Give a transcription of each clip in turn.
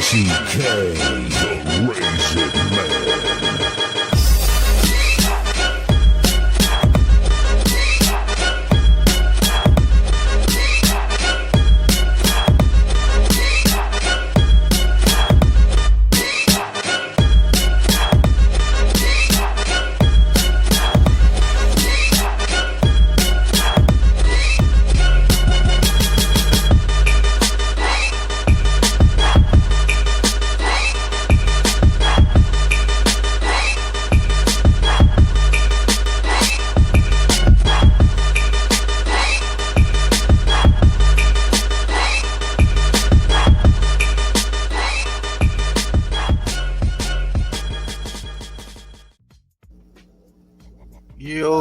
TK, the Raisin Man.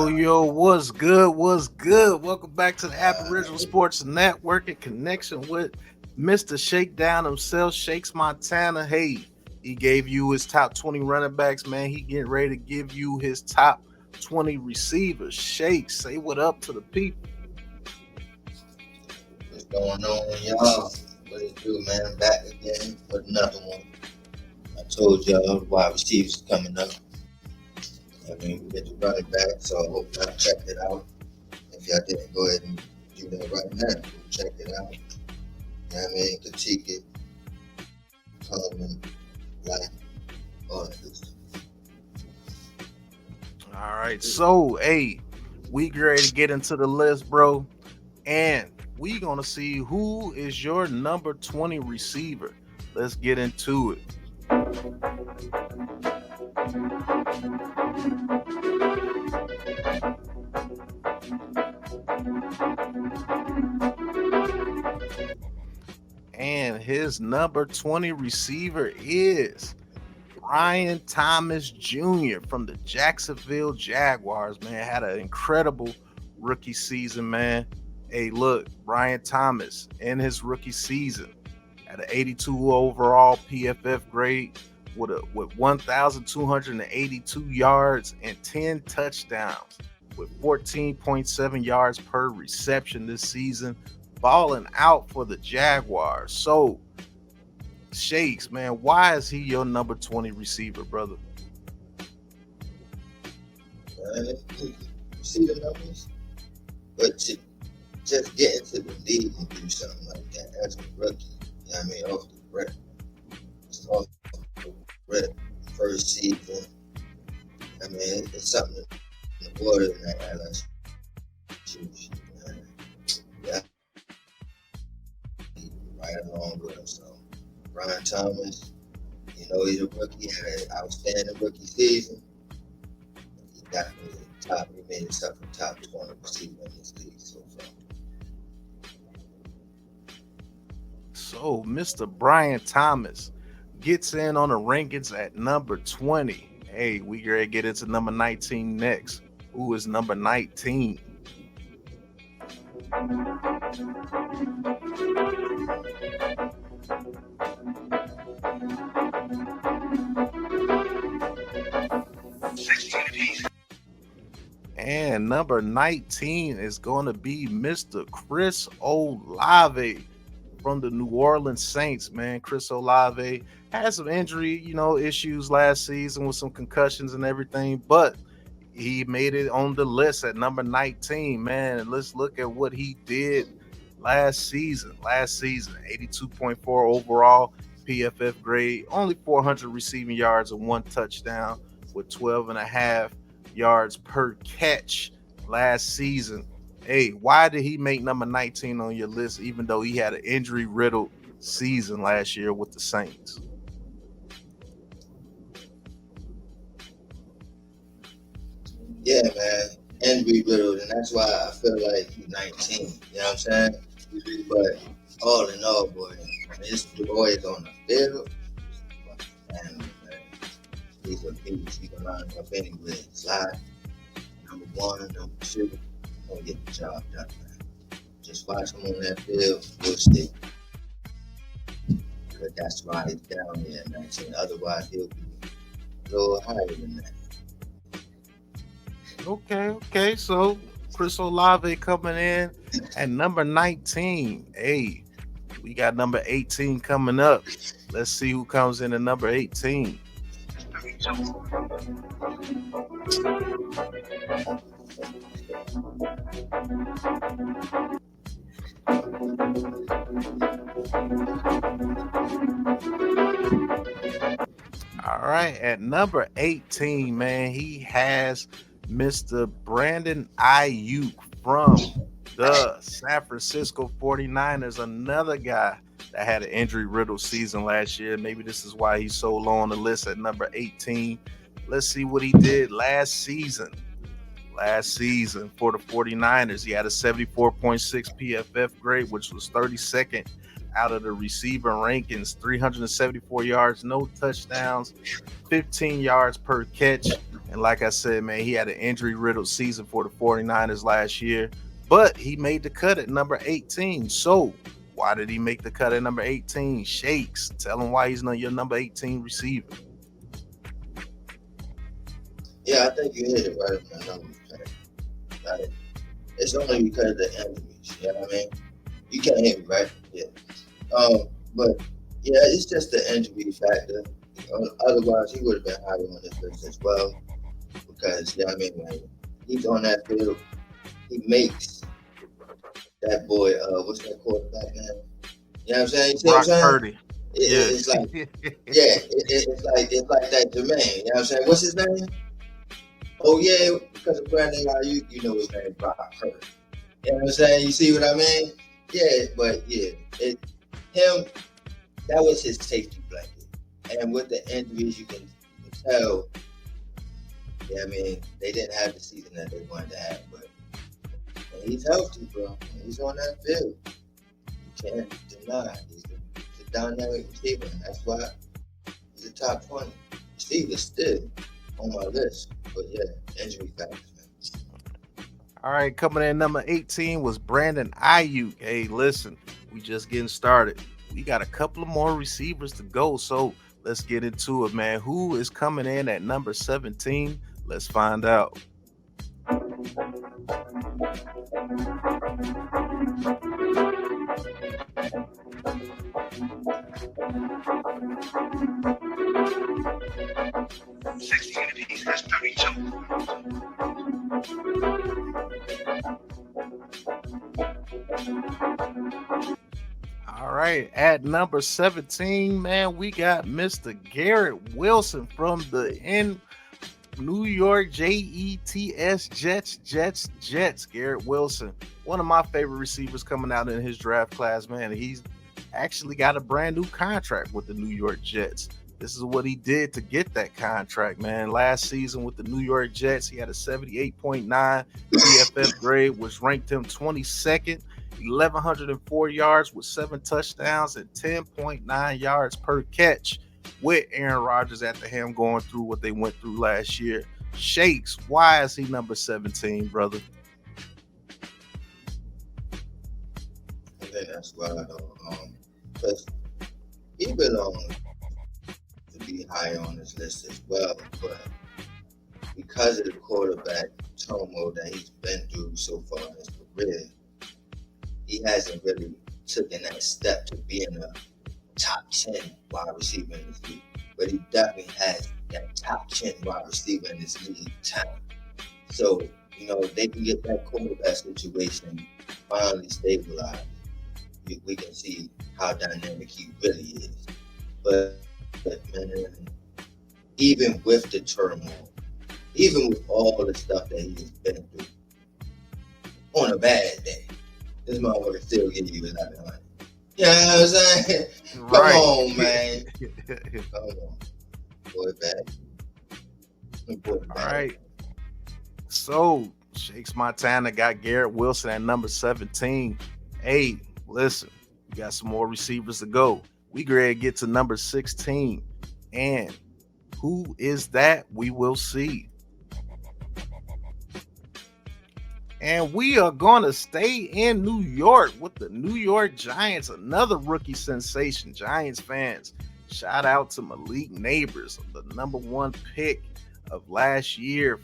Yo, what's good? What's good? Welcome back to the Aboriginal Sports Network in connection with Mr. Shakedown himself, Shakes Montana. Hey, he gave you his top 20 running backs, man. He getting ready to give you his top 20 receivers. Shakes, say what up to the people. What's going on, y'all? What it do, man? Back again with another one. I told y'all wide receivers coming up. I mean, we get the running back, so I hope y'all checked it out. If y'all didn't, go ahead and do that right now. Check it out. You know what I mean? Critique it, comment, like, all that good stuff. All right, so, hey, we ready to get into the list, bro. And we going to see who is your number 20 receiver. Let's get into it. And his number 20 receiver is Brian Thomas Jr. from the Jacksonville Jaguars, man. Had an incredible rookie season, man. Hey, look, Brian Thomas in his rookie season had an 82 overall PFF grade with 1,282 yards and 10 touchdowns with 14.7 yards per reception this season, balling out for the Jaguars. So, Shakes, man, why is he your number 20 receiver, brother? You see the numbers? But to just get into the league and do something like that as a rookie, you know what I mean, off the rip. Just off the rip, first season. I mean, it's something in the water in that LSU. Yeah. Right along with him. So, Brian Thomas, you know, he's a rookie, had an outstanding rookie season. He definitely he made himself a top 20 receiver in this league so far. So, Mr. Brian Thomas gets in on the rankings at number 20. Hey, we gotta get into number 19 next. Who is number 19? And number 19 is going to be Mr. Chris Olave from the New Orleans Saints, man. Chris Olave had some injury, issues last season with some concussions and everything, but he made it on the list at number 19, man. And let's look at what he did last season. 82.4 overall PFF grade, only 400 receiving yards and 1 touchdown with 12.5 yards per catch last season. Hey, why did he make number 19 on your list, even though he had an injury-riddled season last year with the Saints? Yeah, man, injury-riddled, and that's why I feel like he's 19. You know what I'm saying? But all in all, boy, this boy is on the field. And he's a beast. He can line up anywhere. Slide. Number 1, number 2. Gonna get the job done, man. Just watch him on that field, we'll stick. But that's why he's down there at 19. Otherwise, he'll be a little higher than that. Okay. So Chris Olave coming in at number 19. Hey, we got number 18 coming up. Let's see who comes in at number 18. All right, at number 18, man, he has Mr. Brandon Ayuk from the San Francisco 49ers, another guy that had an injury-riddled season last year. Maybe this is why he's so low on the list at number 18. Let's see what he did last season. Last season for the 49ers, he had a 74.6 PFF grade, which was 32nd out of the receiver rankings, 374 yards, no touchdowns, 15 yards per catch. And like I said, man, he had an injury-riddled season for the 49ers last year, but he made the cut at number 18. So why did he make the cut at number 18? Shakes, tell him why he's not your number 18 receiver. Yeah, I think you hit it right on the numbers, man. Like, it's only because of the injuries, you know what I mean? You can't hit me, right? Yeah. But yeah, it's just the injury factor. Otherwise, he would have been higher on this list as well. Because, you know what I mean, when he's on that field, he makes that boy, what's that quarterback name? You know what I'm saying? You see Brock what I'm saying? Purdy. It's like, yeah, it's like that Jermaine. You know what I'm saying? What's his name? Oh yeah, because of Brandon Ayuk, you know his name, Brock Purdy. You know what I'm saying? You see what I mean? Yeah, but yeah, him, that was his safety blanket. And with the injuries, you can tell. Yeah, I mean, they didn't have the season that they wanted to have, but when he's healthy, bro, when he's on that field, you can't deny he's a dynamic receiver, and that's why he's a top 20 receiver still on my list. But yeah, injury factors, man. All right, coming in number 18 was Brandon Ayuk. Hey, listen, we just getting started. We got a couple of more receivers to go, so let's get into it, man. Who is coming in at number 17? Let's find out. All right, at number 17, man, we got Mr. Garrett Wilson from the New York Jets. Garrett Wilson, one of my favorite receivers coming out in his draft class, man. He's actually got a brand new contract with the New York Jets. This is what he did to get that contract, man. Last season with the New York Jets, he had a 78.9 PFF grade, which ranked him 22nd, 1,104 yards with 7 touchdowns and 10.9 yards per catch, with Aaron Rodgers at the helm going through what they went through last year. Shakes, why is he number 17, brother? I think that's why, though. Because he belongs to be high on this list as well, but because of the quarterback turmoil that he's been through so far in his career, he hasn't really taken that step to being a top 10 wide receiver in this league. But he definitely has that top 10 wide receiver in this league talent. So, you know, if they can get that quarterback situation finally stabilized, we can see how dynamic he really is. But man, even with the turmoil, even with all the stuff that he's been through, on a bad day, this motherfucker still give you 1,100. You know what I'm saying? Come on, man. Come on. Boy, back. All right. So, Shakes Montana got Garrett Wilson at number 17. Hey, listen, we got some more receivers to go. We ready to get to number 16. And who is that? We will see. And we are going to stay in New York with the New York Giants, another rookie sensation. Giants fans, shout out to Malik Neighbors, the number 1 pick of last year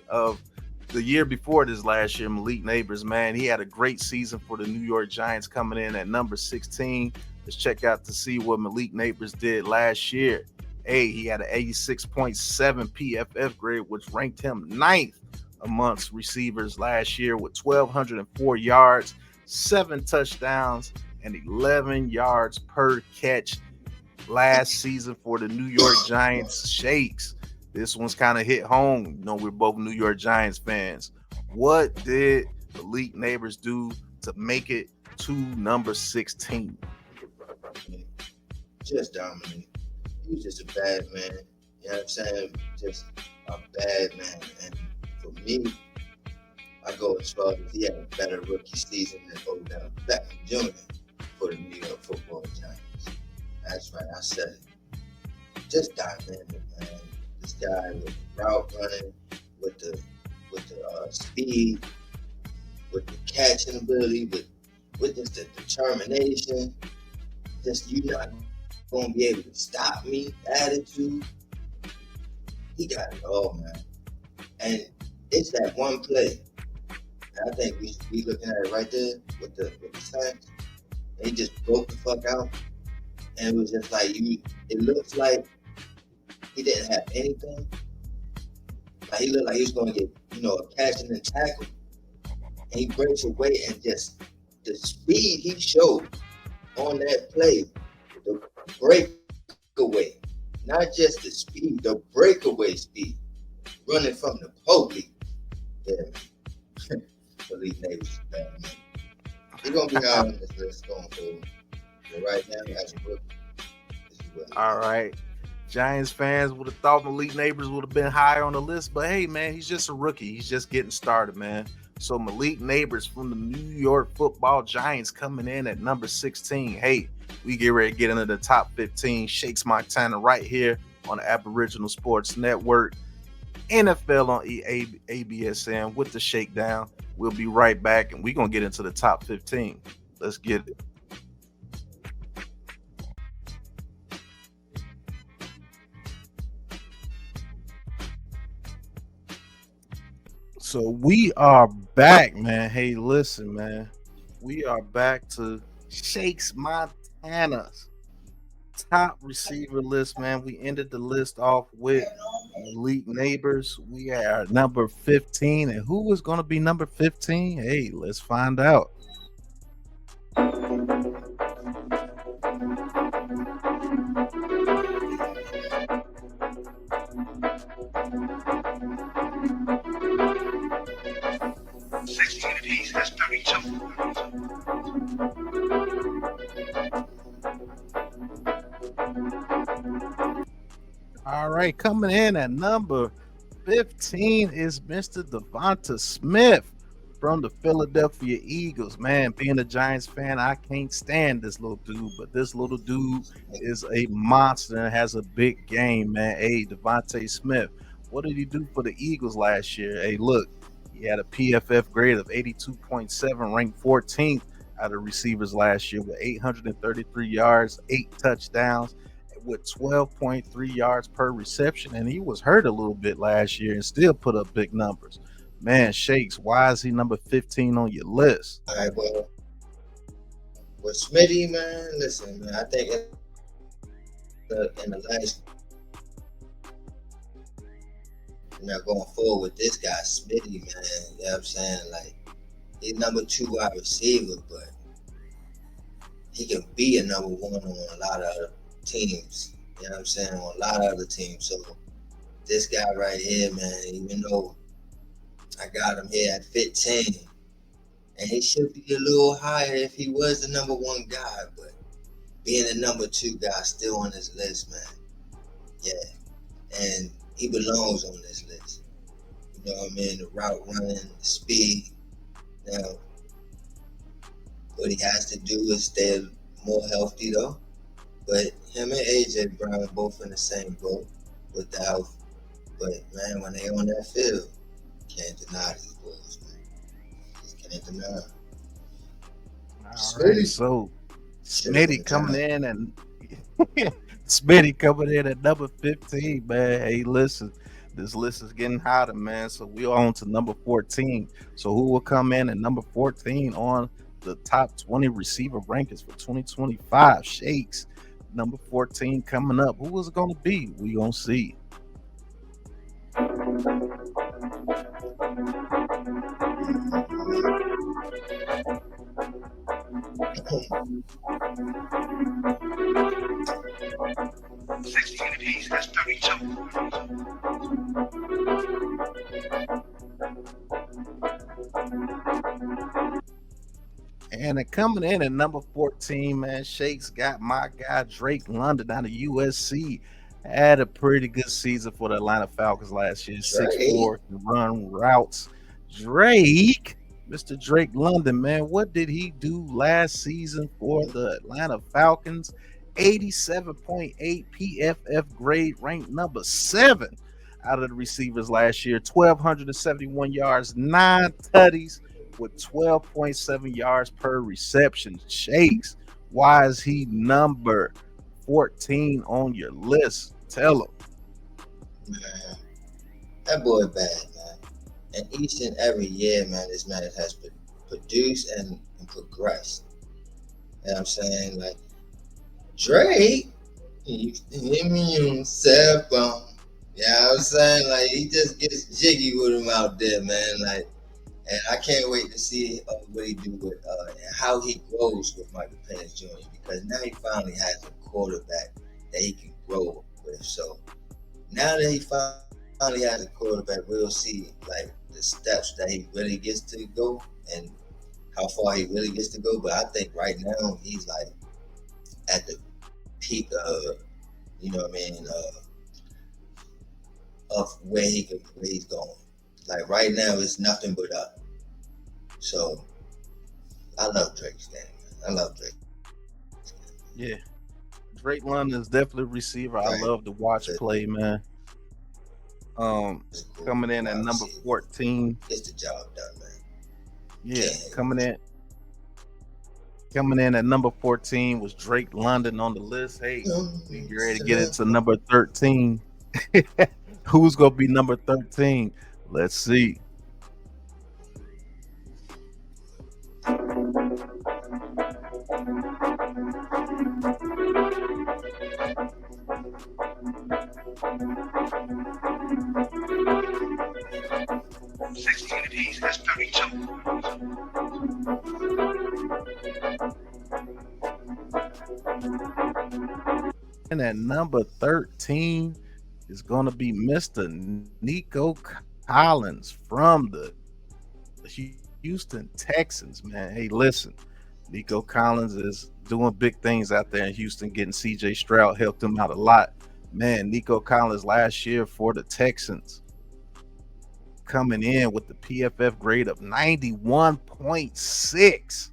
of the year before this last year, Malik Neighbors, man, he had a great season for the New York Giants, coming in at number 16. Let's check out to see what Malik Neighbors did last year. Hey, he had an 86.7 PFF grade, which ranked him ninth amongst receivers last year with 1,204 yards, 7 touchdowns, and 11 yards per catch last season for the New York Giants. Shakes, this one's kind of hit home. You know, we're both New York Giants fans. What did Malik Neighbors do to make it to number 16? Just dominant. He was just a bad man. You know what I'm saying? Just a bad man. And for me, I go as far as he had a better rookie season than Odell Beckham Jr. for the New York Football Giants. That's right, I said it. Just dynamic, man. This guy with route running, with the speed, with the catching ability, with just the determination. Just, you're not gonna be able to stop me attitude. He got it all, man. And it's that one play. And I think we should be looking at it right there with the Saints. They just broke the fuck out. And it was just like, it looks like he didn't have anything. Like, he looked like he was going to get, a catch and then tackle. And he breaks away, and just the speed he showed on that play, the breakaway, not just the speed, the breakaway speed, running from the police. Yeah, man. Malik Neighbors, man. He's going to be high on this list going forward. But right now, as a rookie, all right. Giants fans would have thought Malik Neighbors would have been higher on the list, but hey, man, he's just a rookie. He's just getting started, man. So Malik Neighbors from the New York Football Giants coming in at number 16. Hey, we get ready to get into the top 15. Shakes Montana right here on the Aboriginal Sports Network. NFL on ABSN with the shakedown. We'll be right back, and we're going to get into the top 15. Let's get it. So we are back, man. Hey, listen, man. We are back to Shakes Montana's top receiver list, man. We ended the list off with Malik Neighbors. We are number 15. And who is going to be number 15? Hey, let's find out. All right, coming in at number 15 is Mr. Devonta Smith from the Philadelphia Eagles. Man, being a Giants fan, I can't stand this little dude, but this little dude is a monster and has a big game, man. Hey, Devonta Smith, what did he do for the Eagles last year? Hey, look, he had a PFF grade of 82.7, ranked 14th out of receivers last year with 833 yards, 8 touchdowns, with 12.3 yards per reception, and he was hurt a little bit last year and still put up big numbers. Man, Shakes, why is he number 15 on your list? All right, well, with Smitty, man, listen, man, I think in the last, going forward with this guy, Smitty, man, you know what I'm saying? Like, he's number 2 wide receiver, but he can be a number 1 on a lot of other teams, you know what I'm saying, on a lot of other teams. So this guy right here, man, even though I got him here at 15, and he should be a little higher if he was the number 1 guy, but being the number 2 guy still on this list, man. Yeah, and he belongs on this list. You know what I mean? The route running, the speed. Now, what he has to do is stay more healthy, though. But him and AJ Brown both in the same boat with the health. But, man, when they on that field, can't deny these boys, man. Just can't deny them. All right, so Smitty coming in and Smitty coming in at number 15, man. Hey, listen, This list is getting hotter, man. So we're on to number 14. So who will come in at number 14 on the top 20 receiver rankings for 2025? Shakes. Number 14 coming up. Who is it going to be? We going to see. And coming in at number 14, man, Shakes got my guy Drake London out of USC. Had a pretty good season for the Atlanta Falcons last year. 6'4", can run routes. Drake, Mr. Drake London, man, what did he do last season for the Atlanta Falcons? 87.8 PFF grade, ranked number 7 out of the receivers last year. 1,271 yards, 9 tutties, with 12.7 yards per reception. Chase, why is he number 14 on your list? Tell him. Man, that boy bad, man. And each and every year, man, this man has produced and progressed. You know what I'm saying? Like, Drake, you immune cell phone. You know what I'm saying? Like, he just gets jiggy with him out there, man. Like, and I can't wait to see what he do with and how he grows with Michael Penix Jr. because now he finally has a quarterback that he can grow with. So now that he finally has a quarterback, we'll see like the steps that he really gets to go and how far he really gets to go. But I think right now he's like at the peak of, you know what I mean, of where he's going. Like right now, it's nothing but up. So I love Drake's game. I love Drake. Yeah, Drake London is definitely a receiver I love to watch play, man. Coming in at number 14. It's the job done, man. Yeah, coming in at number 14 was Drake London on the list. Hey, we get ready to get into number 13. Who's gonna be number 13? Let's see. And at number 13 is going to be Mr. Nico Collins from the Houston Texans, man. Hey, listen, Nico Collins is doing big things out there in Houston, getting CJ Stroud, helped him out a lot. Man, Nico Collins last year for the Texans coming in with the PFF grade of 91.6,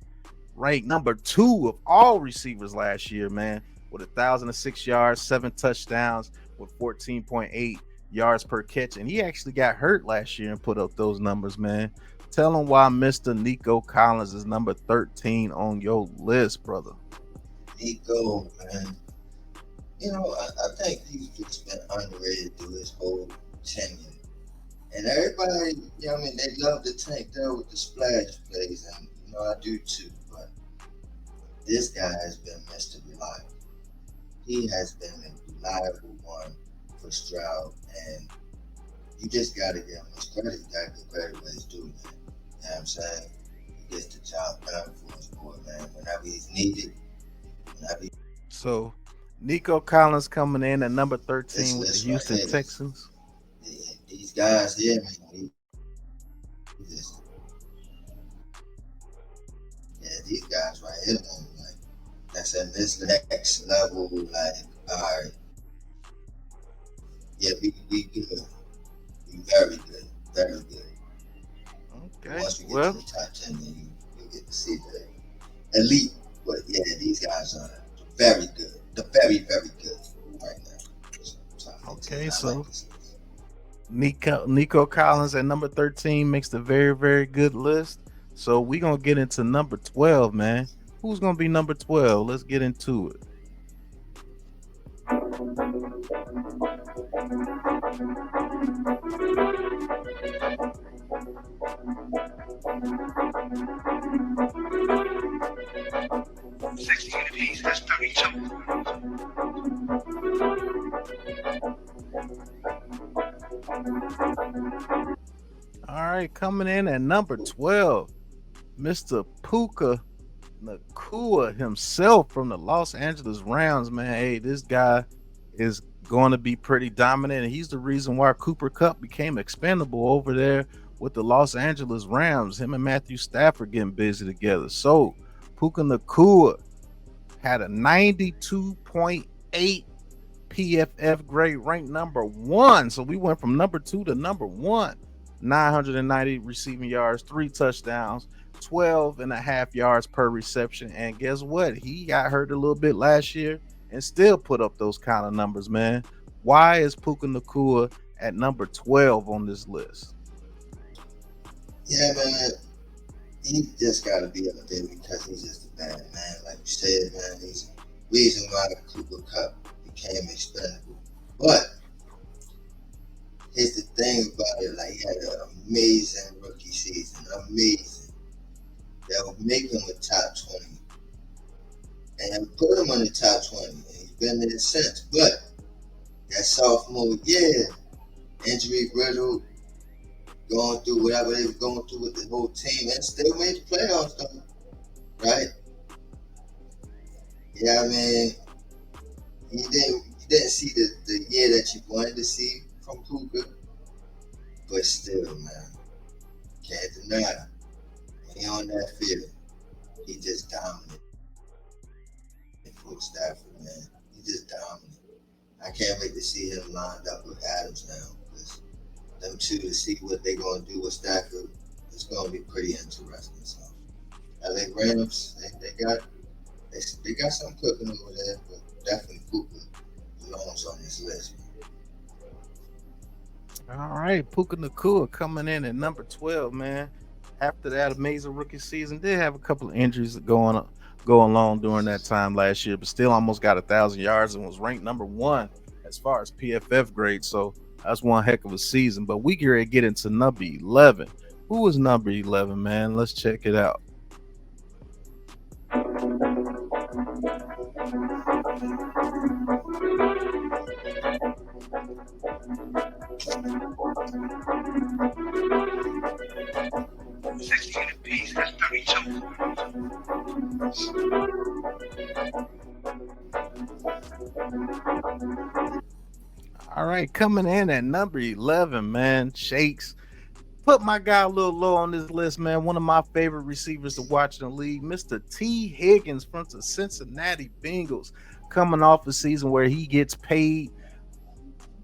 ranked number 2 of all receivers last year, man, with 1,006 yards, 7 touchdowns, with 14.8 yards per catch. And he actually got hurt last year and put up those numbers, man. Tell him why Mr. Nico Collins is number 13 on your list, brother. Nico, man. You know, I think he's just been underrated through his whole tenure. And everybody, you know what I mean, they love the tank there with the splash plays, and you know, I do too. But this guy has been Mr. Reliable. He has been a reliable one for Stroud, and you just got to give him his credit. You got to give credit where he's due, man. You know what I'm saying? He gets the job done for his boy, man. Whenever he's needed. So, Nico Collins coming in at number 13 with the Houston Texans. These guys here, man. These guys right here, man. Like, that's at this next level. Like, all right. Yeah, we good. We very good. Very good. Okay. Once we get to the top 10, then you get to see the elite. But yeah, these guys are very good. They're very, very good right now. Okay, so Nico Collins at number 13 makes the very, very good list. So we're going to get into number 12, man. Who's going to be number 12? Let's get into it. All right, coming in at number 12, Mr. Puka Nakua himself from the Los Angeles Rams, man. Hey, this guy is going to be pretty dominant, and he's the reason why Cooper Kupp became expendable over there with the Los Angeles Rams. Him and Matthew Stafford getting busy together. So Puka Nakua had a 92.8 PFF grade, ranked number 1. So we went from number 2 to number 1. 990 receiving yards, 3 touchdowns, 12 and a half yards per reception. And guess what? He got hurt a little bit last year and still put up those kind of numbers, man. Why is Puka Nakua at number 12 on this list? Yeah, man. He just got to be up there because he's just a bad man. Like you said, man, he's the reason why the Cooper Kupp became expendable. But here's the thing about it, like, he had an amazing rookie season. Amazing. That would make him a top 20. And put him on the top 20. And he's been there since. But that sophomore year, injury riddled, going through whatever they were going through with the whole team, and still made the playoffs, though. Right? Yeah, I mean, you didn't see the year that you wanted to see from Puka, but still, man, can't deny it. When he on that field, he just dominant for Stafford, man. He just dominant. I can't wait to see him lined up with Adams now, because them two, to see what they're going to do with Stafford, it's going to be pretty interesting. So, LA Rams, they got something cooking over there, but definitely Puka belongs on this list, man. All right, Puka Nakua coming in at number 12, man. After that amazing rookie season, did have a couple of injuries go along during that time last year, but still almost got 1,000 yards and was ranked number 1 as far as PFF grade. So that's one heck of a season. But we get into number 11. Who was number 11, man? Let's check it out. All right, coming in at number 11, man, Shakes. Put my guy a little low on this list, man. One of my favorite receivers to watch in the league, Mr. T. Higgins from the Cincinnati Bengals, coming off a season where he gets paid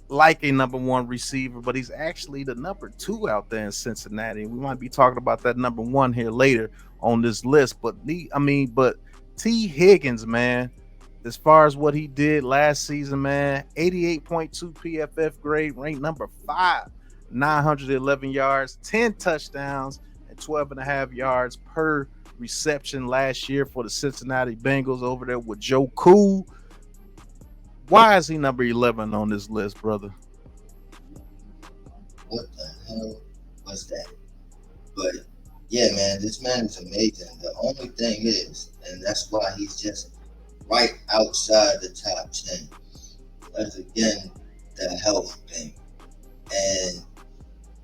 like a number 1 receiver, but he's actually the number 2 out there in Cincinnati. We might be talking about that number 1 here later on this list. But T. Higgins, man, as far as what he did last season, man, 88.2 PFF grade, ranked number 5, 911 yards, 10 touchdowns, and 12 and a half yards per reception last year for the Cincinnati Bengals over there with Joe Cool. Why is he number 11 on this list, brother? What the hell was that? But yeah, man, this man is amazing. The only thing is, and that's why he's just right outside the top 10, is again the health thing. And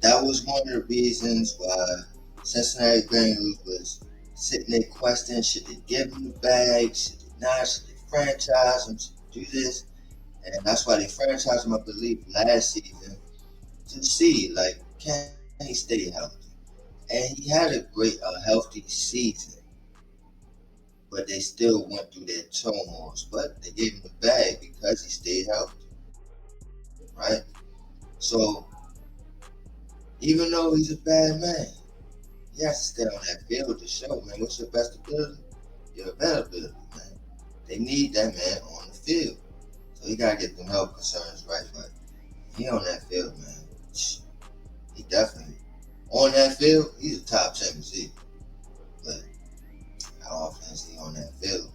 that was one of the reasons why Cincinnati Bengals was sitting there questioning, should they give him the bag, should they not, should they franchise him, should they do this? And that's why they franchised him, I believe, last season to see, like, can he stay healthy? And he had a healthy season, but they still went through their turmoils. But they gave him the bag because he stayed healthy, right? So, even though he's a bad man, he has to stay on that field to show, man, what's your best ability? Your availability, man. They need that man on the field. So he got to get them health concerns right. But he on that field, man. He definitely, on that field, he's a top 10 receiver. But how often is he on that field?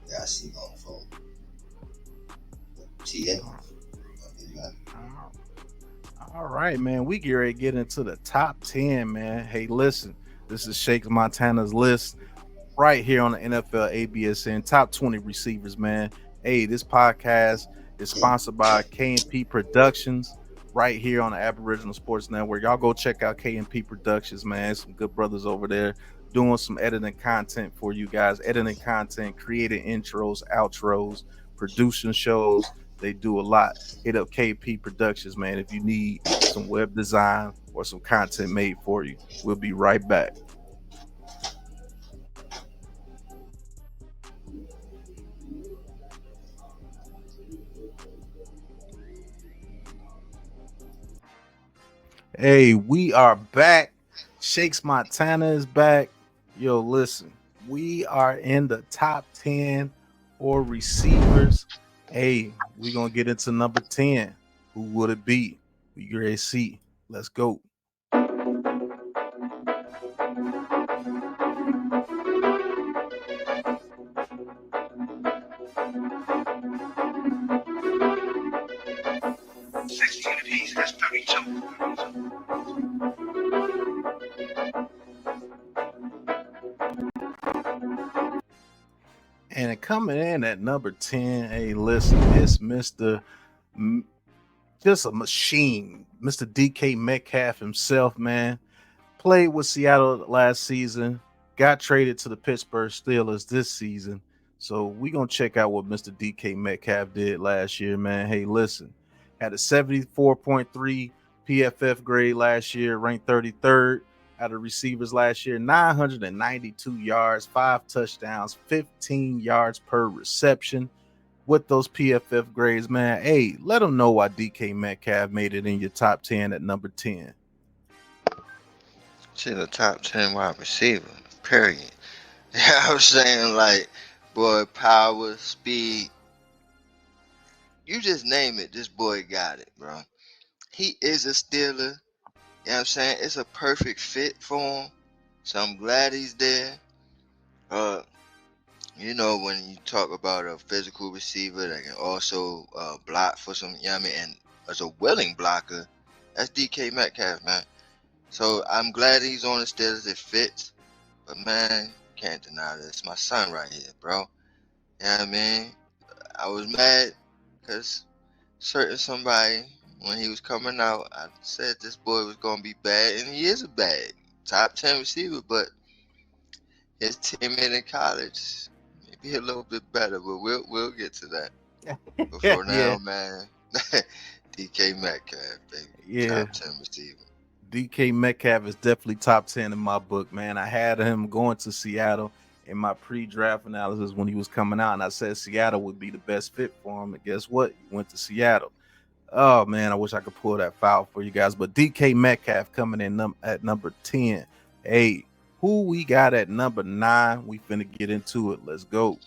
You got to see going forward. right, man. We get ready to get into the top 10, man. Hey, listen, this is Shakes Montana's list right here on the NFL ABSN top 20 receivers, man. Hey, this podcast is sponsored by K&P Productions right here on the Aboriginal Sports Network. Y'all go check out K&P Productions, man. Some good brothers over there doing some editing content for you guys, editing content, creating intros, outros, producing shows. They do a lot. Hit up KP Productions, man, if you need some web design or some content made for you. We'll be right back. Hey, we are back. Shakes Montana is back. Yo, listen, we are in the top 10 for receivers. Hey, we're going to get into number 10. Who would it be? We ready to see. Let's go. And coming in at number 10, hey, listen, it's Mr. Just a machine, Mr. DK Metcalf himself, man. Played with Seattle last season, got traded to the Pittsburgh Steelers this season. So we're going to check out what Mr. DK Metcalf did last year, man. Hey, listen, had a 74.3 PFF grade last year, ranked 33rd out of receivers last year, 992 yards, 5 touchdowns, 15 yards per reception. With those PFF grades, man, hey, let them know why DK Metcalf made it in your top 10 at number 10. To the top 10 wide receiver, period. Yeah, I was saying, like, boy, power, speed. You just name it. This boy got it, bro. He is a Steeler. You know what I'm saying? It's a perfect fit for him. So I'm glad he's there. You know, when you talk about a physical receiver that can also block for some, you know what I mean? And as a willing blocker, that's DK Metcalf, man. So I'm glad he's on the Steelers. It fits. But man, can't deny this. My son right here, bro. You know what I mean? I was mad because certain somebody, when he was coming out, I said this boy was going to be bad, and he is a bad top 10 receiver, but his teammate in college, maybe a little bit better, but we'll get to that. But for Yeah, now, man, DK Metcalf, baby. yeah. Top 10 receiver. DK Metcalf is definitely top 10 in my book, man. I had him going to Seattle in my pre-draft analysis when he was coming out, and I said Seattle would be the best fit for him. And guess what? He went to Seattle. Oh, man, I wish I could pull that file for you guys. But DK Metcalf coming in at number 10. Hey, who we got at number 9? We finna get into it. Let's go.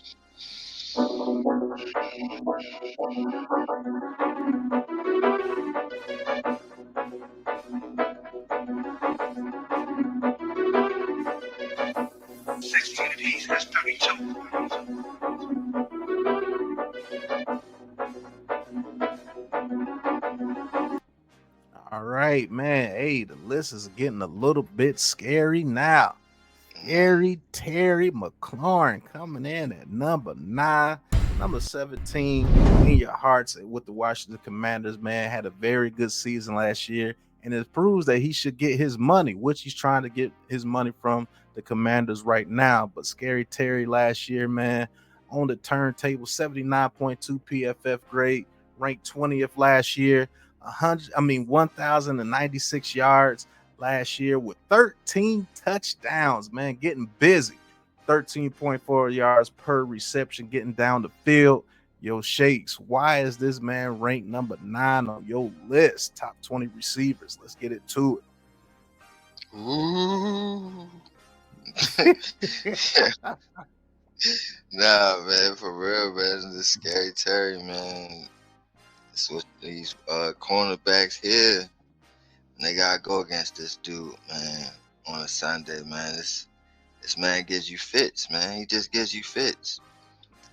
All right, man. Hey, the list is getting a little bit scary now. Scary Terry McLaurin coming in at number 9. Number 17 in your hearts with the Washington Commanders, man. Had a very good season last year, and it proves that he should get his money, which he's trying to get his money from the Commanders right now. But Scary Terry last year, man, on the turntable, 79.2 PFF grade, ranked 20th last year, 1,096 yards last year with 13 touchdowns, man, getting busy. 13.4 yards per reception, getting down the field. Yo, Shakes, why is this man ranked number 9 on your list? Top 20 receivers. Let's get it to it. Ooh. Nah, man, for real, man. This Scary Terry, man. It's what these cornerbacks here. They gotta go against this dude, man, on a Sunday, man. This man gives you fits, man. He just gives you fits.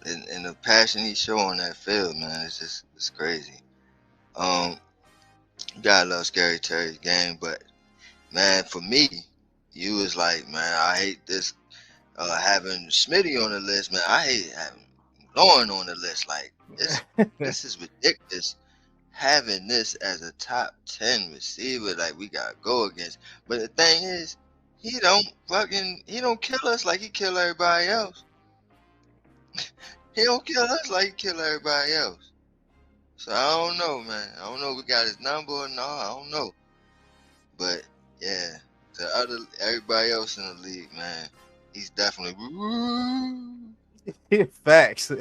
And the passion he show on that field, man, it's crazy. Gotta love Scary Terry's game, but man, for me, you was like, man, I hate this having Smitty on the list, man. I hate having Lauren on the list. Like this is ridiculous. Having this as a top 10 receiver, like we gotta go against. But the thing is, he don't kill us like he kill everybody else. He don't kill us like he kill everybody else. So I don't know, man. I don't know if we got his number or not. I don't know. But yeah, everybody else in the league, man, he's definitely Facts.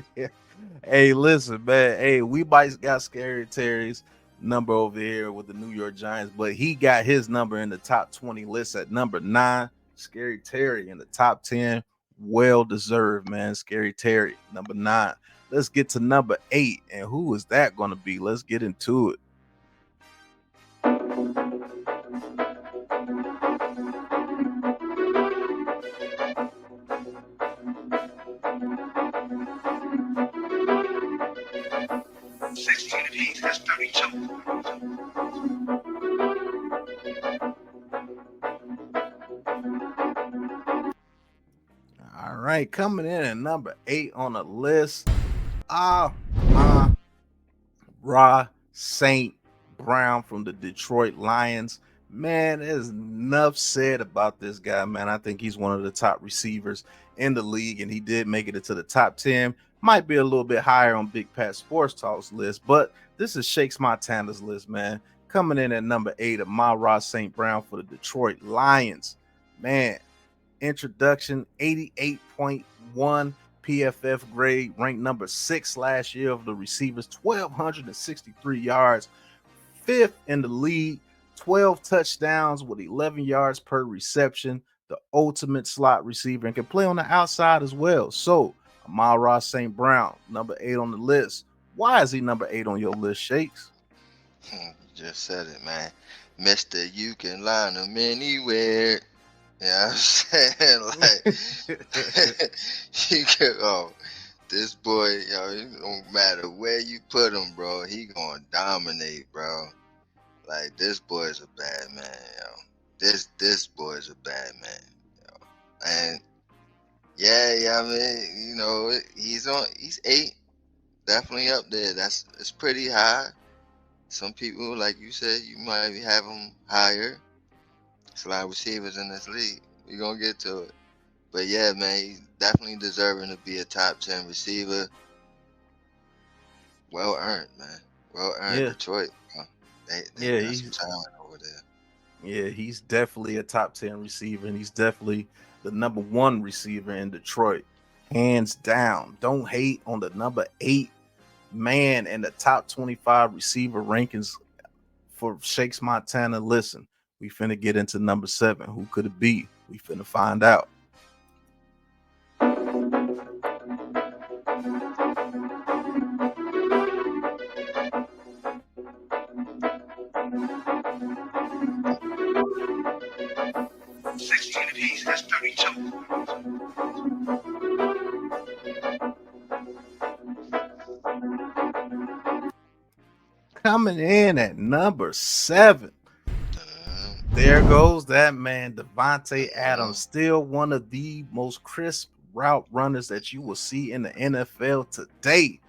Hey, listen, man. Hey, we might got Scary Terry's number over here with the New York Giants, but he got his number in the top 20 list at number 9. Scary Terry in the top 10. Well deserved, man. Scary Terry, number 9. Let's get to number 8. And who is that going to be? Let's get into it. All right, coming in at number 8 on the list. Ra St. Brown from the Detroit Lions. Man, there's enough said about this guy, man. I think he's one of the top receivers in the league, and he did make it into the top 10. Might be a little bit higher on Big Pat Sports Talk's list, but this is Shakes Montana's list, man. Coming in at number 8 of Ra St. Brown for the Detroit Lions. Man, introduction 88.1 PFF grade, ranked number 6 last year of the receivers, 1,263 yards, 5th in the league, 12 touchdowns with 11 yards per reception, the ultimate slot receiver, and can play on the outside as well. So, Amon-Ra St. Brown, number 8 on the list. Why is he number 8 on your list, Shakes? You just said it, man. Mister, you can line him anywhere. Yeah, I'm saying, like, you can, this boy, it don't matter where you put him, bro. He gonna dominate, bro. Like, this boy's a bad man, This boy's a bad man, And yeah, I mean, he's 8, definitely up there. It's pretty high. Some people, like you said, you might have him higher. It's a lot of receivers in this league. We're gonna get to it. But yeah, man, he's definitely deserving to be a top 10 receiver. Well earned, man. Well earned, Detroit. They got some talent over there. Yeah, he's definitely a top 10 receiver, and he's definitely the number 1 receiver in Detroit. Hands down. Don't hate on the number 8 man in the top 25 receiver rankings for Shakes Montana. Listen, we finna get into number 7. Who could it be? We finna find out. That's 32. Coming in at number 7. There goes that man, Davante Adams, still one of the most crisp route runners that you will see in the NFL today.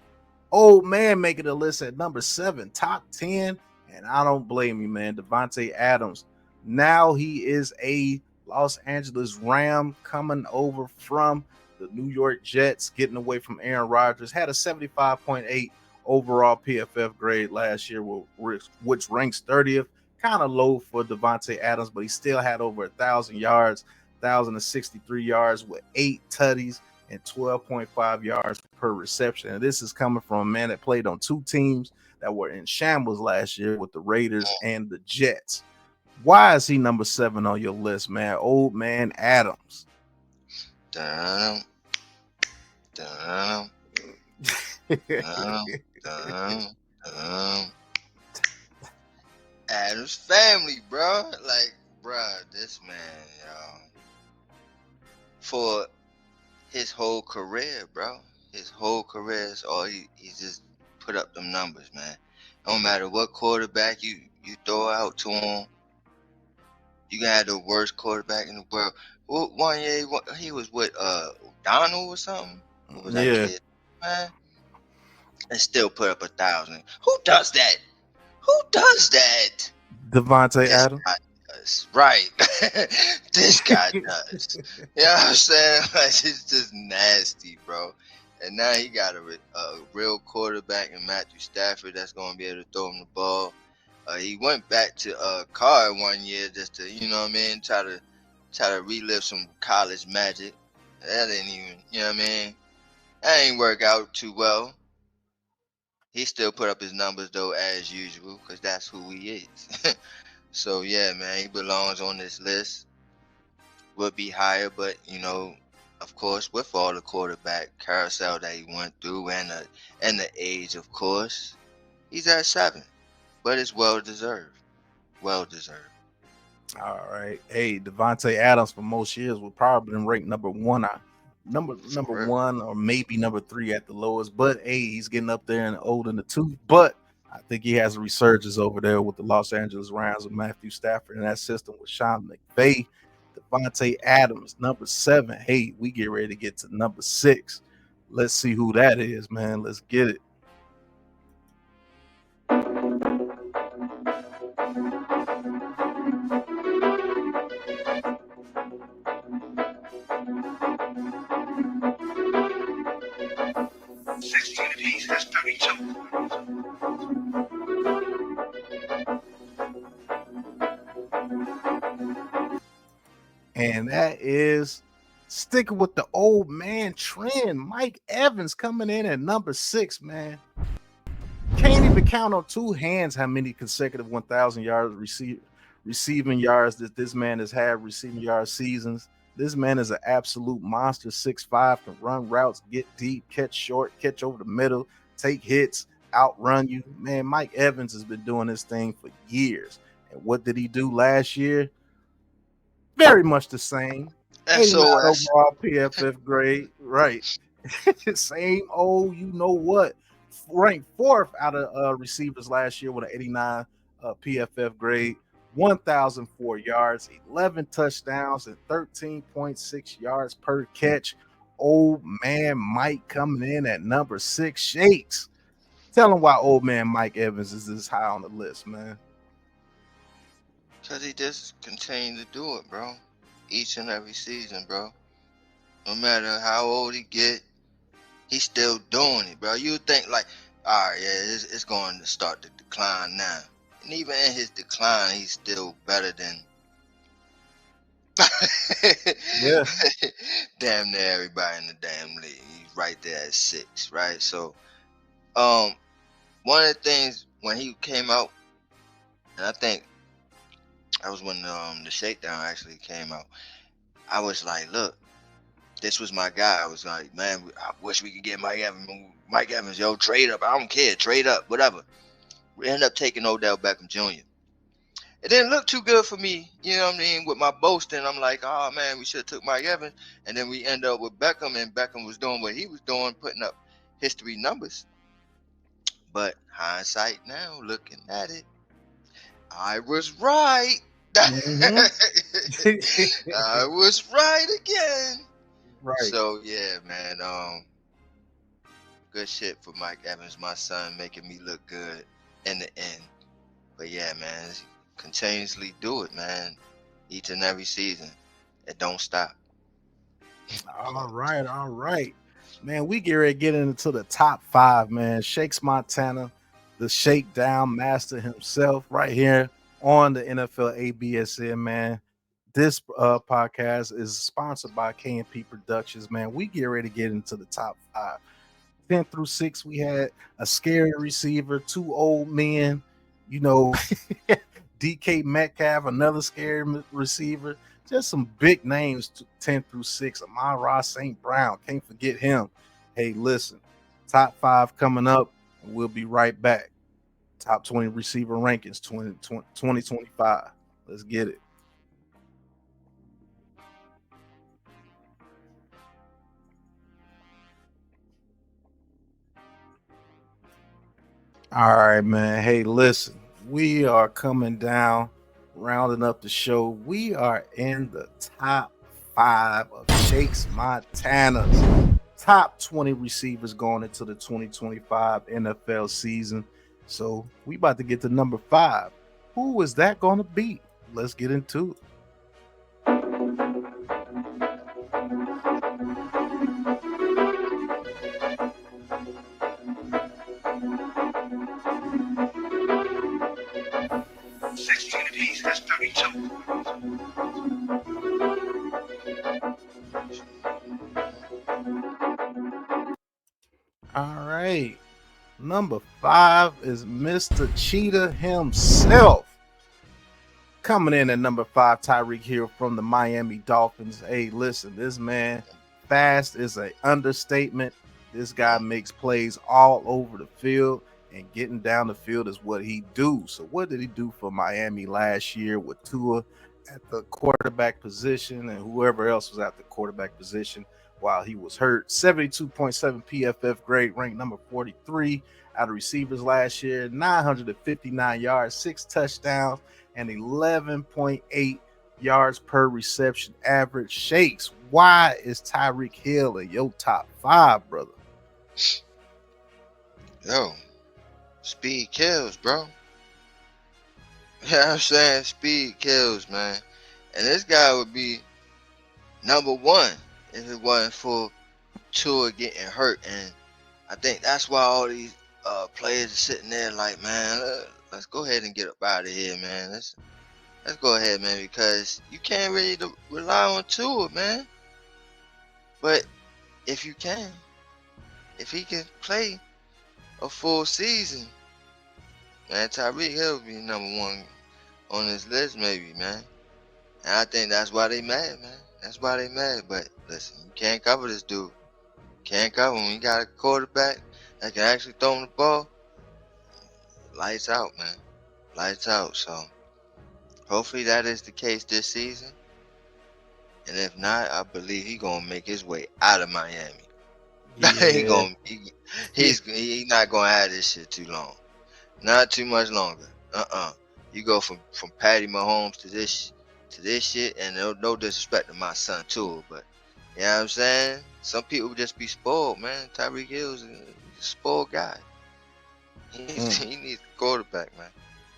Old man making the list at number 7, top 10, and I don't blame you, man. Davante Adams, now he is a Los Angeles Ram coming over from the New York Jets, getting away from Aaron Rodgers. Had a 75.8 overall PFF grade last year, which ranks 30th. Kind of low for Davante Adams, but he still had over 1,000 yards, 1,063 yards with 8 tutties and 12.5 yards per reception. And this is coming from a man that played on 2 teams that were in shambles last year with the Raiders and the Jets. Why is he number 7 on your list, man? Old man Adams. Damn. Adams family, bro. Like, bro, this man, for his whole career, bro. His whole career is all he just put up them numbers, man. No matter what quarterback you You throw it out to him. You can have the worst quarterback in the world. Well, one year he was with Donald or something. What was that Yeah. kid, man? And still put up 1,000. Who does that? Who does that? Devontae This Adams. guy does. Right. This guy does. You know what I'm saying? Like, it's just nasty, bro. And now he got a real quarterback in Matthew Stafford that's going to be able to throw him the ball. He went back to Carr one year just to, you know what I mean, try to relive some college magic. That didn't even, you know what I mean? That ain't work out too well. He still put up his numbers though as usual because that's who he is. So yeah, man, he belongs on this list. Would be higher, but you know, of course, with all the quarterback carousel that he went through and the age, of course, he's at 7. But it's well deserved. Well deserved. All right. Hey, Devontae Adams for most years would probably been ranked number one. Number For real. one or maybe number 3 at the lowest. But hey, he's getting up there and old in the tooth. But I think he has a resurgence over there with the Los Angeles Rams with Matthew Stafford and that system with Sean McVay. Devontae Adams, number 7. Hey, we get ready to get to number 6. Let's see who that is, man. Let's get it. And that is sticking with the old man trend. Mike Evans coming in at number 6, man. Can't even count on 2 hands how many consecutive 1,000 yards receiving yards that this man has had receiving yard seasons. This man is an absolute monster. 6'5", can run routes, get deep, catch short, catch over the middle, take hits, outrun you. Man, Mike Evans has been doing this thing for years. And what did he do last year? Very much the same. 89 SOS. overall PFF grade. Right. Same old, you know what. Ranked 4th out of receivers last year with an 89 PFF grade. 1,004 yards, 11 touchdowns, and 13.6 yards per catch. Old man Mike coming in at number 6. Shakes. Tell him why old man Mike Evans is this high on the list, man. Because he just continue to do it, bro. Each and every season, bro. No matter how old he get, he's still doing it, bro. You think like, all right, yeah, it's going to start to decline now. And even in his decline, he's still better than Yeah. damn near everybody in the damn league. He's right there at 6, right? So, one of the things when he came out, and I think that was when the shakedown actually came out. I was like, look, this was my guy. I was like, man, I wish we could get Mike Evans. Mike Evans, yo, trade up. I don't care. Trade up, whatever. We ended up taking Odell Beckham Jr. It didn't look too good for me, you know what I mean, with my boasting. I'm like, oh, man, we should have took Mike Evans. And then we end up with Beckham, and Beckham was doing what he was doing, putting up history numbers. But hindsight now, looking at it, I was right. Mm-hmm. I was right again. Right. So yeah, man. Good shit for Mike Evans, my son, making me look good in the end. But yeah, man, continuously do it, man. Each and every season, it don't stop. All right. Man, we get ready to get into the top 5, man. Shakes Montana, the shakedown master himself, right here on the NFL ABSN, man. This podcast is sponsored by K&P Productions, man. We get ready to get into the top 5. 10 through 6, we had a scary receiver, 2 old men, you know, DK Metcalf, another scary receiver. Just some big names, 10 through 6. Amon-Ra St. Brown, can't forget him. Hey, listen, top 5 coming up, and we'll be right back. Top 20 receiver rankings 2025. Let's get it. All right, man. Hey, listen, We are coming down, rounding up the show. We are in the top 5 of Shakes Montana's top 20 receivers going into the 2025 NFL season. So we about to get to number 5. Who is that going to be? Let's get into it. All right. Number 5 is Mr. Cheetah himself. Coming in at number 5, Tyreek Hill from the Miami Dolphins. Hey, listen, this man fast is an understatement. This guy makes plays all over the field, and getting down the field is what he do. So what did he do for Miami last year with Tua at the quarterback position and whoever else was at the quarterback position while he was hurt? 72.7 PFF grade, ranked number 43 out of receivers last year, 959 yards, 6 touchdowns, and 11.8 yards per reception average. Shakes, why is Tyreek Hill in your top 5, brother? Yo, speed kills, bro. You know what I'm saying? Speed kills, man. And this guy would be number 1 if it wasn't for Tua getting hurt. And I think that's why all these players are sitting there like, man, let's go ahead and get up out of here, man. Let's go ahead, man, because you can't really rely on Tua, man. But if he can play a full season, man, Tyreek Hill will be number 1 on this list, maybe, man. And I think that's why they mad, man. That's why they mad. But listen, you can't cover this dude. Can't cover him. You got a quarterback that can actually throw him the ball. Lights out, man. Lights out. So hopefully that is the case this season. And if not, I believe he's gonna make his way out of Miami. Yeah. He's not gonna have this shit too long. Not too much longer. You go from Patty Mahomes to this shit, and no disrespect to my son too, but you know what I'm saying? Some people just be spoiled, man. Tyreek Hill's a spoiled guy. He needs a quarterback, man.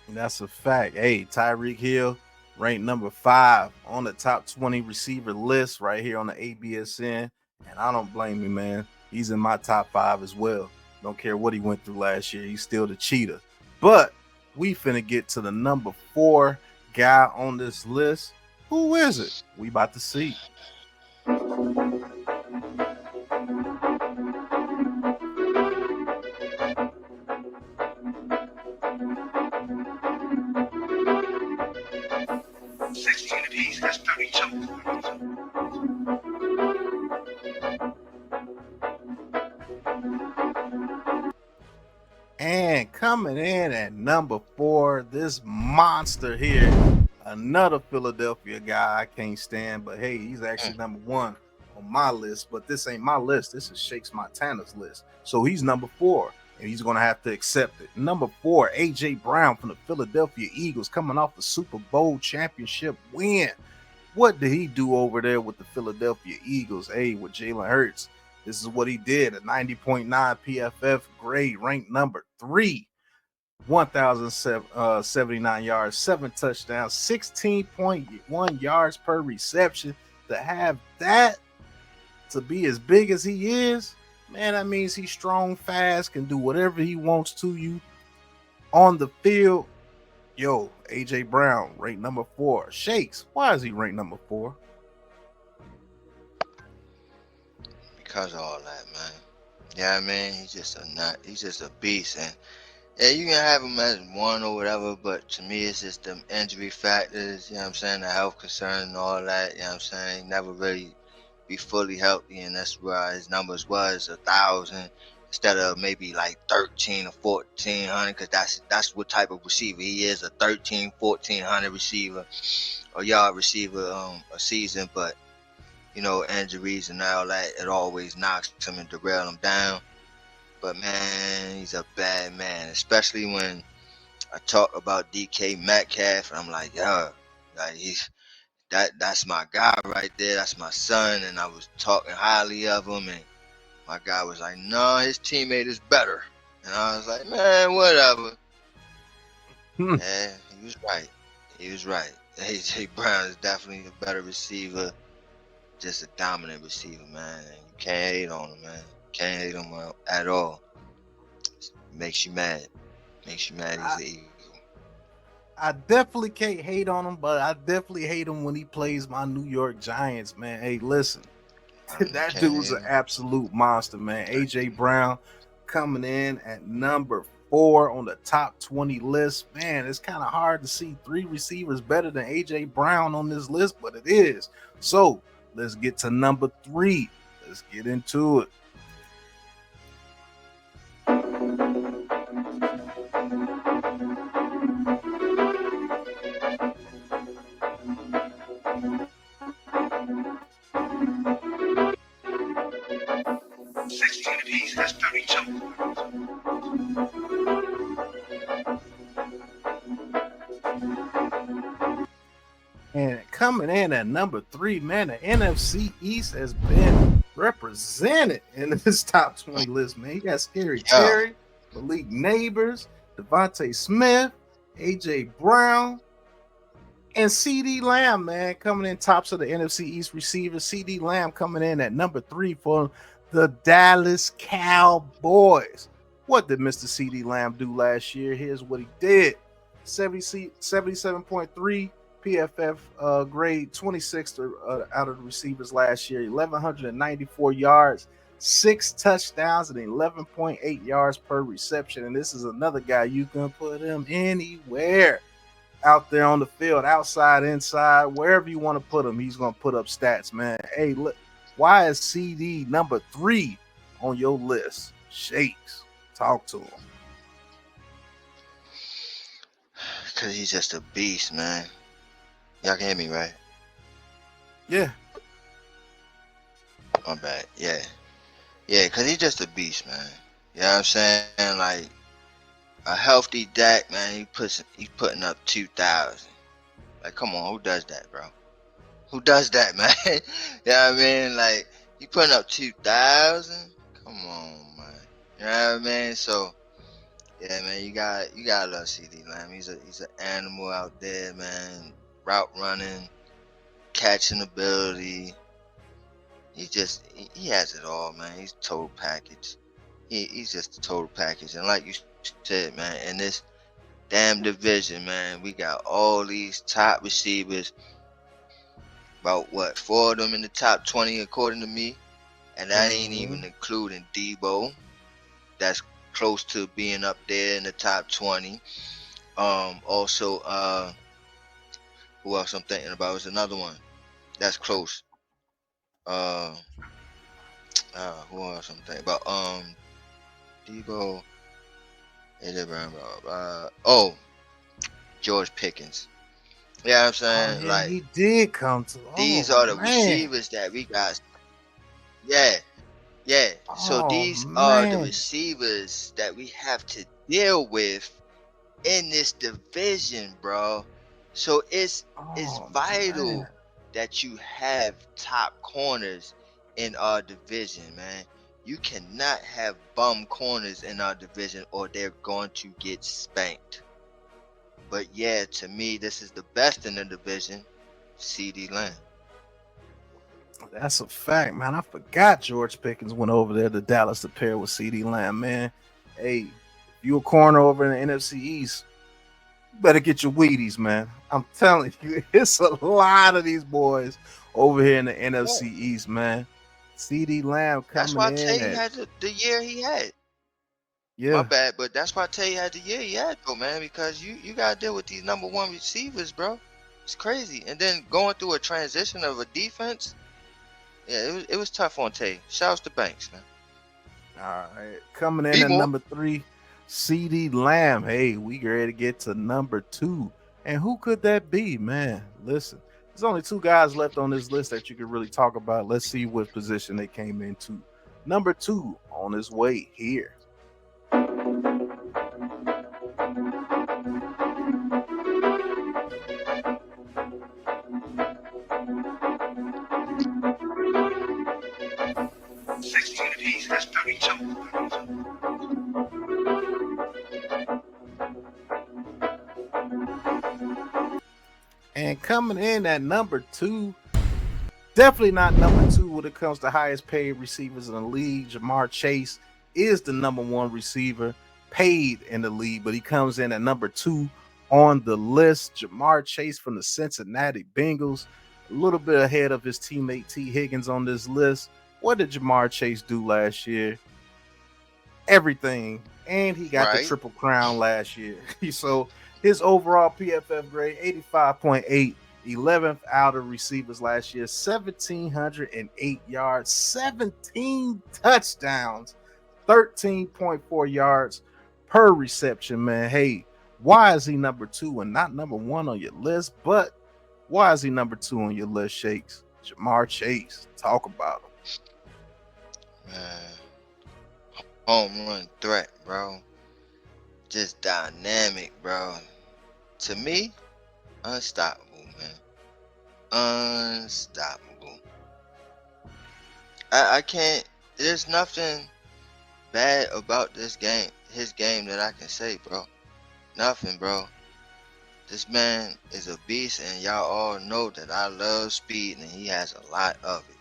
That's a fact. Hey, Tyreek Hill ranked number 5 on the top 20 receiver list right here on the ABSN. And I don't blame you, man. He's in my top 5 as well. Don't care what he went through last year. He's still the cheetah. But we finna get to the number 4 guy on this list. Who is it? We about to see. And coming in at number 4, this monster here, another Philadelphia guy I can't stand, but hey, he's actually number 1 on my list. But this ain't my list. This is Shakes Montana's list. So he's number 4, and he's going to have to accept it. Number 4, A.J. Brown from the Philadelphia Eagles, coming off the Super Bowl championship win. What did he do over there with the Philadelphia Eagles? Hey, with Jalen Hurts. This is what he did. A 90.9 PFF grade, ranked number 3. 1,079 yards, 7 touchdowns, 16.1 yards per reception. To have that, to be as big as he is, man, that means he's strong, fast, can do whatever he wants to you on the field. Yo, A.J. Brown, ranked number 4. Shakes, why is he ranked number 4? Because of all that, man. Yeah, man, he's just a nut. He's just a beast, and yeah, you can have him as 1 or whatever, but to me, it's just the injury factors. You know what I'm saying? The health concern and all that. You know what I'm saying? He never really be fully healthy, and that's why his numbers was 1,000 instead of maybe like 13 or 1,400, because that's what type of receiver he is, a 13, 1,400 receiver or yard receiver a season. But you know, injuries and all that, it always knocks him and derail him down. But man, he's a bad man, especially when I talk about DK Metcalf, and I'm like, yeah, like that's my guy right there. That's my son, and I was talking highly of him, and my guy was like, no, his teammate is better, and I was like, man, whatever. Yeah, he was right. He was right. AJ Brown is definitely a better receiver, just a dominant receiver, man. And you can't hate on him, man. Can't hate him at all. Makes you mad. Makes you mad. He's an Eagle. I definitely can't hate on him, but I definitely hate him when he plays my New York Giants, man. Hey, listen, that dude's an absolute monster, man. AJ Brown coming in at number 4 on the top 20 list. Man, it's kind of hard to see 3 receivers better than AJ Brown on this list, but it is. So let's get to number 3. Let's get into it. That's 32. And coming in at number 3, man, the NFC East has been represented in this top 20 list, man. You got Scary Terry, Malik Neighbors, Devontae Smith, AJ Brown, and CD Lamb, man, coming in tops of the NFC East receivers. CD Lamb coming in at number 3 for the Dallas Cowboys. What did Mr. CD Lamb do last year? Here's what he did. 77.3 PFF grade, 26th out of the receivers last year, 1,194 yards, 6 touchdowns, and 11.8 yards per reception. And this is another guy you can put him anywhere out there on the field, outside, inside, wherever you want to put him, he's going to put up stats, man. Hey, look, why is CD number 3 on your list? Shakes, talk to him. Because he's just a beast, man. Y'all can hear me, right? Yeah. My bad. Yeah. Yeah, because he's just a beast, man. You know what I'm saying? Like, a healthy Dak, man, he's putting up 2,000. Like, come on, who does that, bro? Who does that, man? You know what I mean? Like, he putting up 2,000? Come on, man. You know what I mean? So, yeah, man, you gotta love CD Lamb. He's an animal out there, man. Route running, catching ability. He has it all, man. He's total package. He's just a total package. And like you said, man, in this damn division, man, we got all these top receivers. About what, 4 of them in the top 20 according to me. And that ain't even including Debo. That's close to being up there in the top 20. Also, who else I'm thinking about is another one that's close. Who else I'm thinking about? Debo, AJ Brown, George Pickens. Yeah, you know what I'm saying? Yeah, like he did come to. These are the receivers that we got. Yeah. So these are the receivers that we have to deal with in this division, bro. So it's vital that you have top corners in our division, man. You cannot have bum corners in our division or they're going to get spanked. But yeah, to me, this is the best in the division, CD Lamb. That's a fact, man. I forgot George Pickens went over there to Dallas to pair with CD Lamb, man. Hey, if you a corner over in the NFC East, you better get your Wheaties, man. I'm telling you, it's a lot of these boys over here in the NFC East, man. CD Lamb coming in. That's why Tay had the year he had. Yeah. My bad, but that's why Tay had the year he had, though, man, because you got to deal with these number 1 receivers, bro. It's crazy. And then going through a transition of a defense, yeah, it was tough on Tay. Shouts to Banks, man. All right. Coming in at number 3, CD Lamb. Hey, we ready to get to number 2. And who could that be, man? Listen, there's only 2 guys left on this list that you could really talk about. Let's see what position they came into. Number 2 on his way here. 16 apiece, that's 32. And coming in at number 2, definitely not number 2 when it comes to highest paid receivers in the league. Jamar Chase is the number 1 receiver paid in the league, but he comes in at number 2 on the list. Jamar Chase from the Cincinnati Bengals, a little bit ahead of his teammate T. Higgins on this list. What did Jamar Chase do last year? Everything. And he got the Right. triple crown last year. So his overall PFF grade, 85.8. 11th out of receivers last year, 1,708 yards, 17 touchdowns, 13.4 yards per reception, man. Hey, why is he number 2 and not number 1 on your list? But why is he number 2 on your list, Shakes? Jamar Chase. Talk about him. Man. Home run threat, bro. Just dynamic, bro. To me, unstoppable, man. Unstoppable. I can't. There's nothing bad about this game, his game, that I can say, bro. Nothing, bro. This man is a beast, and y'all all know that I love speed, and he has a lot of it.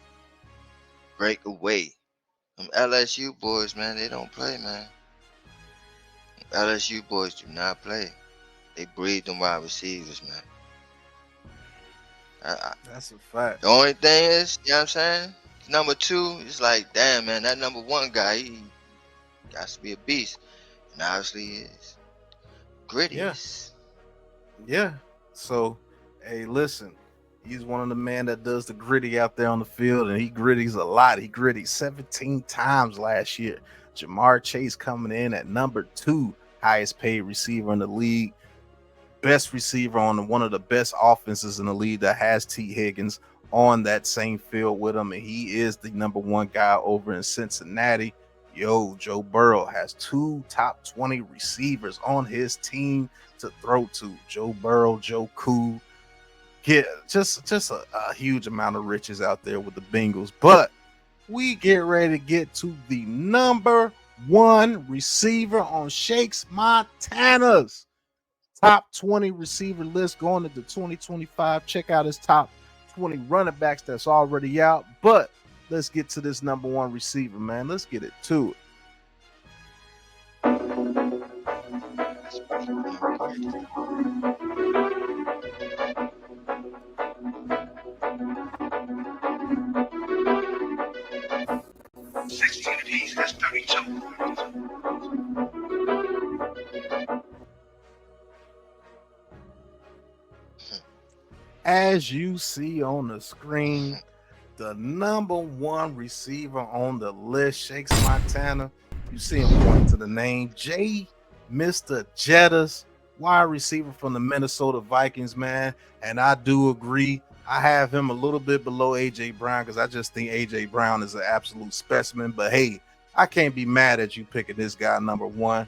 Breakaway. Them LSU boys, man, they don't play, man. LSU boys do not play. They breed them wide receivers, man. That's a fact. The only thing is, you know what I'm saying? Number 2 is like, damn, man, that number 1 guy, he got to be a beast. And obviously he is. Gritties. Yeah. So, hey, listen, he's one of the men that does the gritty out there on the field, and he gritties a lot. He grittied 17 times last year. Jamar Chase coming in at number 2 highest paid receiver in the league. Best receiver on one of the best offenses in the league that has T. Higgins on that same field with him, and he is the number 1 guy over in Cincinnati. Yo, Joe Burrow has 2 top 20 receivers on his team to throw to. Joe Burrow, Joe Cool, get just a huge amount of riches out there with the Bengals. But we get ready to get to the number 1 receiver on Shakes Montana's top 20 receiver list going into 2025. Check out his top 20 running backs that's already out. But let's get to this number 1 receiver, man. Let's get it to it. That's 32. As you see on the screen, the number 1 receiver on the list, Shakes Montana. You see him point to the name, Mr. Jettas, wide receiver from the Minnesota Vikings, man. And I do agree. I have him a little bit below AJ Brown because I just think AJ Brown is an absolute specimen. But hey, I can't be mad at you picking this guy number 1. Man,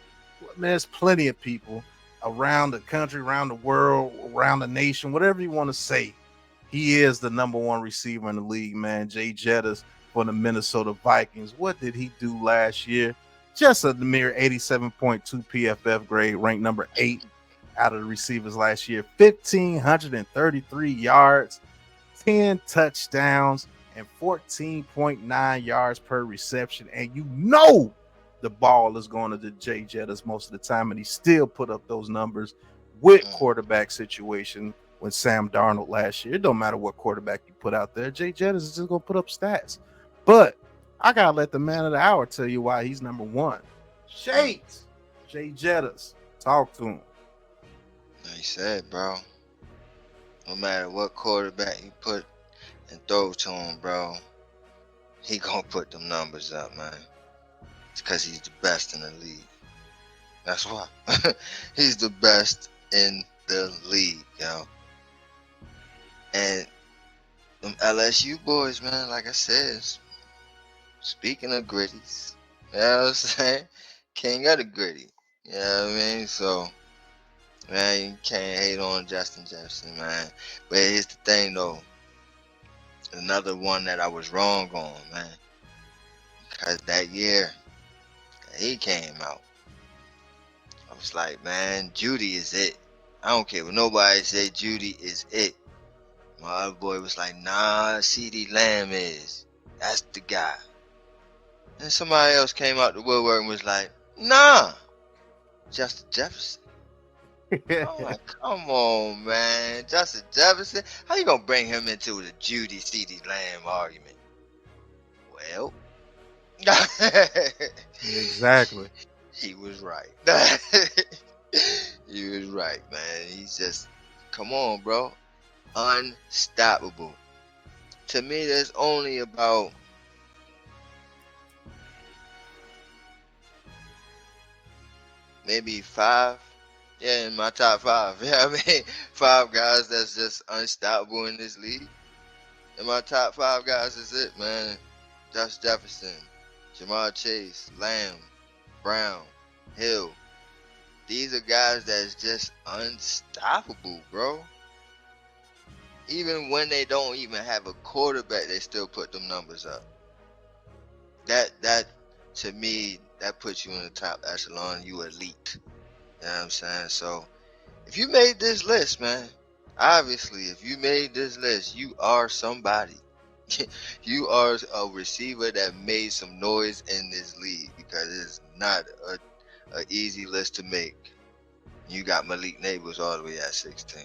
there's plenty of people around the country, around the world, around the nation, whatever you want to say. He is the number 1 receiver in the league, man. Jay Jettas for the Minnesota Vikings. What did he do last year? Just a mere 87.2 PFF grade, ranked number 8 out of the receivers last year. 1,533 yards, 10 touchdowns, and 14.9 yards per reception. And you know the ball is going to the Jay Jettas most of the time, and he still put up those numbers with quarterback situation with Sam Darnold last year. It don't matter what quarterback you put out there. Jay Jettas is just going to put up stats. But I got to let the man of the hour tell you why he's number 1. Shades, Jay Jettas. Talk to him. Like you said, bro, no matter what quarterback you put and throw to him, bro, he gonna put them numbers up, man. It's because he's the best in the league. That's why. He's the best in the league, yo. And them LSU boys, man, like I said, speaking of gritties, you know what I'm saying? King of the gritty. You know what I mean? So, man, you can't hate on Justin Jefferson, man. But here's the thing, though. Another one that I was wrong on, man. Cause that year that he came out, I was like, man, Judy is it. I don't care what nobody say. Judy is it. My other boy was like, nah, CD Lamb is. That's the guy. And somebody else came out the woodwork and was like, nah, Justin Jefferson. I'm like, come on, man. Justin Jefferson? How you gonna bring him into the Judy CD Lamb argument? Well, Exactly. he was right. He was right, man. He's just, come on, bro. Unstoppable. To me, there's only about maybe five. Yeah, in my top five. Yeah, I mean, five guys that's just unstoppable in this league. And my top five guys is it, man. Josh Jefferson, Jamar Chase, Lamb, Brown, Hill. These are guys that's just unstoppable, bro. Even when they don't even have a quarterback, they still put them numbers up. That to me, that puts you in the top echelon. You elite. You know what I'm saying? So if you made this list, man, obviously, if you made this list, you are somebody. You are a receiver that made some noise in this league because it's not a easy list to make. You got Malik Neighbors all the way at 16.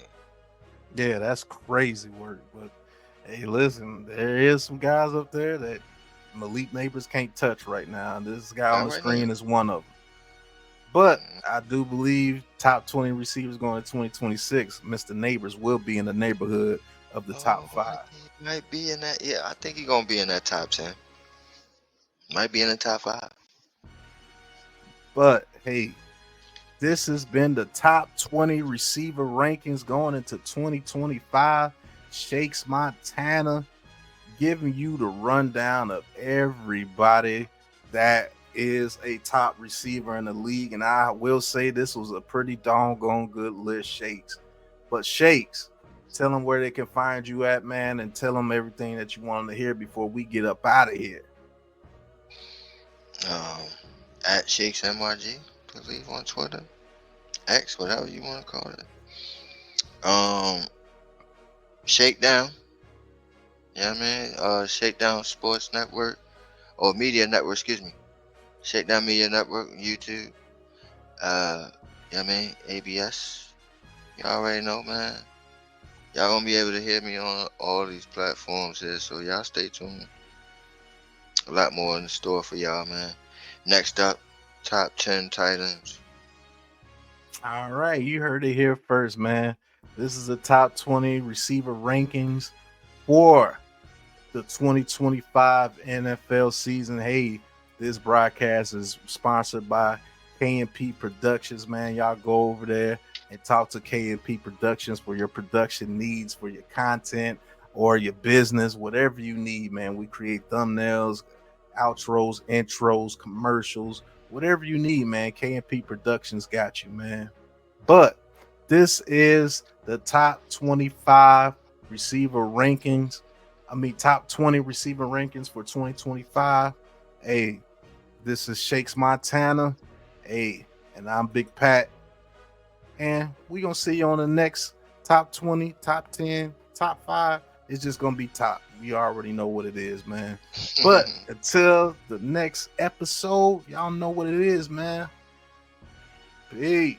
Yeah, that's crazy work. But hey, listen, there is some guys up there that Malik Neighbors can't touch right now. This guy on Not the right screen now. is one of them. But I do believe top 20 receivers going to 2026, Mr. Neighbors will be in the neighborhood of the top Oh, five. he might be in that. Yeah, I think he's gonna be in that top 10. Might be in the top 5. But hey, this has been the top 20 receiver rankings going into 2025. Shakes Montana giving you the rundown of everybody that is a top receiver in the league. And I will say this was a pretty doggone good list, Shakes. But Shakes, tell them where they can find you at, man, and tell them everything that you want them to hear before we get up out of here. At Shakes MRG, believe on Twitter, X, whatever you want to call it. Shakedown. Yeah, man. Shakedown Sports Network or Media Network, excuse me. Shakedown Media Network, YouTube. Yeah, I mean ABS. Y'all already know, man. Y'all gonna be able to hear me on all these platforms here, so y'all stay tuned. A lot more in store for y'all, man. Next up, top 10 tight ends. All right, you heard it here first, man. This is the top 20 receiver rankings for the 2025 NFL season. Hey, this broadcast is sponsored by K&P Productions, man. Y'all go over there and talk to K&P Productions for your production needs, for your content or your business, whatever you need, man. We create thumbnails, outros, intros, commercials, whatever you need, man. K&P Productions got you, man. But this is the top 25 receiver rankings. Top 20 receiver rankings for 2025. Hey, this is Shakes Montana. Hey, and I'm Big Pat. And we're going to see you on the next top 20, top 10, top 5. It's just going to be top. We already know what it is, man. But until the next episode, y'all know what it is, man. Peace.